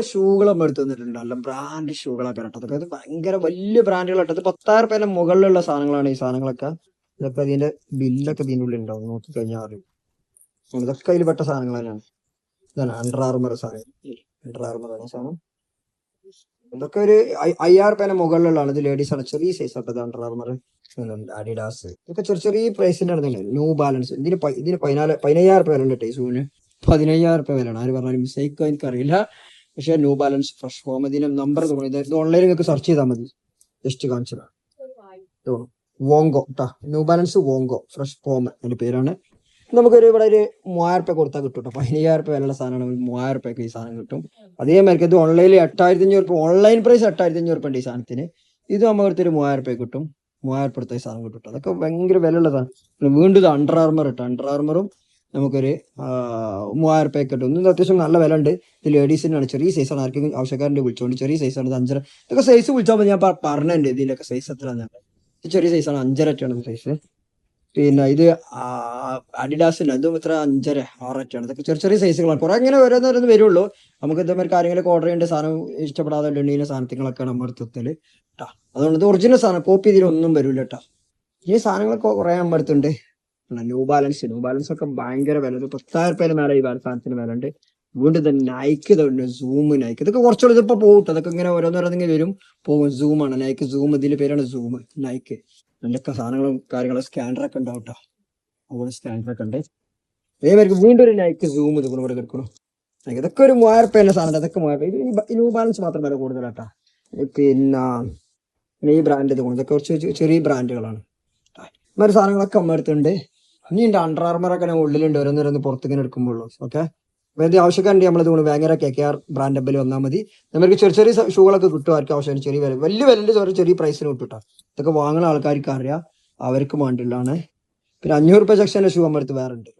ഷൂകൾ നമ്മൾ എടുത്ത് തന്നിട്ടുണ്ട്. നല്ല ബ്രാൻഡ് ഷൂകളൊക്കെ കേട്ടോ. അതൊക്കെ ഭയങ്കര വലിയ ബ്രാൻഡുകൾ കേട്ടോ. 10,000 മുകളിലുള്ള സാധനങ്ങളാണ് ഈ സാധനങ്ങളൊക്കെ. ഇതൊക്കെ ഇതിന്റെ ബില്ലൊക്കെ ഇതിൻ്റെ ഉള്ളിൽ ഉണ്ടാവും, നോക്കിക്കഴിഞ്ഞാൽ അറിയും. ഇതൊക്കെ അതിൽ പെട്ട സാധനങ്ങൾ തന്നെയാണ്. ഇതാണ് അണ്ടർ ആർമർ സാധനം. അണ്ടർ ആർമർ ആണ് സാധനം. ഇതൊക്കെ ഒരു 5,000 മുകളിലുള്ളതാണ്. ഇത് ലേഡീസ് ആണ്, ചെറിയ സൈസ് ആട്ടത്. അണ്ടർ ആർമർ, അഡിഡാസ്, ഇതൊക്കെ ചെറിയ ചെറിയ പ്രൈസിന്റെ അടുത്തുണ്ട്. ന്യൂ ബാലൻസ് ഇതിന് 15,000 വില ഉണ്ട്. ഷൂവിന് 15,000 വിലയാണ്. ആര് പറഞ്ഞാലും മിസ്റ്റേക്കോ എനിക്കറിയില്ല. പക്ഷെ ന്യൂ ബാലൻസ് ഫ്രഷ് ഫോം, ഇതിന് നമ്പർ തോന്നി. ഇത് ഓൺലൈനിൽ നിങ്ങൾക്ക് സെർച്ച് ചെയ്താൽ മതി. ജസ്റ്റ് കാണിച്ചതാണ്. വോങ്കോ കേട്ടോ, ന്യൂ ബാലൻസ് വോങ്കോ ഫ്രഷ് ഫോം അതിന്റെ പേരാണ്. നമുക്കൊരു ഇവിടെ ഒരു 3,000 കൊടുത്താൽ കിട്ടും കേട്ടോ. 15,000 വിലയുള്ള സാധനമാണ്. 3,000 ഈ സാധനം കിട്ടും. അതേമാതിരി ഇത് ഓൺലൈനിൽ 8,500 ഓൺലൈൻ പ്രൈസ് 8,500 ഉണ്ട് ഈ സാധനത്തിന്. ഇത് നമുക്കൊരു 3,000 കിട്ടും. 3,000 കൊടുത്ത ഈ സാധനം കിട്ടും. അതൊക്കെ ഭയങ്കര വിലയുള്ളതാണ്. വീണ്ടും ഇത് അണ്ടർ ആർമർ കിട്ടും. അണ്ടർ ആർമറും നമുക്കൊരു 3,000 കിട്ടും. ഇന്ന് അത്യാവശ്യം നല്ല വില ഉണ്ട്. ഇത് ലേഡീസിനാണ്, ചെറിയ സൈസാണ്. ആർക്കെങ്കിലും ആവശ്യക്കാരൻ്റെ വിളിച്ചോണ്ട്. ചെറിയ സൈസാണ്. ഇത് 5.5. ഇതൊക്കെ സൈസ് വിളിച്ചാൽ മതി. ഞാൻ പറഞ്ഞിട്ടുണ്ട് ഇതിലൊക്കെ സൈസ് എത്രയാണ്. ഇത് ചെറിയ സൈസാണ്. 5.5 സൈസ്. പിന്നെ ഇത് അഡിഡാസിന് അതും ഇത്ര 5.5, 6 ഇതൊക്കെ ചെറിയ ചെറിയ സൈസുകളാണ്. കുറെ ഇങ്ങനെ ഓരോന്നോരോന്ന് വരുള്ളൂ. നമുക്ക് ഇതേമാതിരി കാര്യങ്ങളൊക്കെ ഓർഡർ ചെയ്യേണ്ട സാധനം ഇഷ്ടപ്പെടാതെ ഉണ്ടെങ്കിൽ സാധനങ്ങളൊക്കെ നമ്മൾ എടുത്തെത്തല് കേട്ടോ. അതുകൊണ്ട് ഇത് ഒറിജിനൽ സാധനം, കോപ്പി ഇതിലൊന്നും വരില്ല കേട്ടോ. ഈ സാധനങ്ങളൊക്കെ കുറെ നമ്മൾ എടുത്തുണ്ട്. ന്യൂ ബാലൻസ് ഒക്കെ ഭയങ്കര വില. 10,000 മേലെ ഈ സാധനത്തിന് വില ഉണ്ട്. വീണ്ടും തന്നെ നൈക്ക് ഇതുണ്ട്. സൂം നൈക്ക്, ഇതൊക്കെ കുറച്ചുകൂടി ഇതിപ്പോ പോകും. അതൊക്കെ ഇങ്ങനെ ഓരോന്നോരോന്നിങ്ങനെ വരും പോകും. സൂമാണ് നൈക്ക്, സൂം ഇതിന്റെ പേരാണ് സൂം നൈക്ക്. എന്തൊക്കെ സാധനങ്ങളും കാര്യങ്ങളും സ്കാനറൊക്കെ ഉണ്ടാവും കേട്ടോ. അതുപോലെ സ്കാനറൊക്കെ ഉണ്ട്. അതേമാതിരി വീണ്ടും ഒരു നൈക്ക് സൂം ഇത് ഇവിടെ കിടക്കണം. ഇതൊക്കെ ഒരു 3,000 സാധനം. അതൊക്കെ 3,000. ഈ ന്യൂ ബാലൻസ് മാത്രം വില കൂടുതലാട്ടാ. പിന്നെ ഈ ബ്രാൻഡ് ഇത് ഇതൊക്കെ കുറച്ച് ചെറിയ ബ്രാൻഡുകളാണ്. ഇമാതിരി സാധനങ്ങളൊക്കെ നമ്മൾ എടുത്തുണ്ട്. ഇനി ഉണ്ട് അണ്ടർ ആർമറൊക്കെ ഉള്ളിലുണ്ട്. ഓരോന്നോരോന്ന് പുറത്തേക്ക് എടുക്കുമ്പോഴുള്ളൂ. ഓക്കെ, അപ്പോൾ ഇത് ആവശ്യക്കാരുണ്ട് നമ്മളിത് ഭയങ്കര KKR ബ്രാൻഡ് എബിൽ വന്നാൽ മതി. നമുക്ക് ചെറിയ ചെറിയ ഷൂകളൊക്കെ കിട്ടും. ആർക്കും ആവശ്യമാണ്. ചെറിയ വില, വലിയ വിലൻ്റെ ചെറിയ പ്രൈസിന് കിട്ടും കേട്ടോ. ഇതൊക്കെ വാങ്ങുന്ന ആൾക്കാർക്ക് അറിയാം, അവർക്ക് വേണ്ടിയുള്ളതാണ്. പിന്നെ 500 സെക്ഷൻ്റെ ഷൂ നമ്മുടെ അടുത്ത് വേറെ ഉണ്ട്.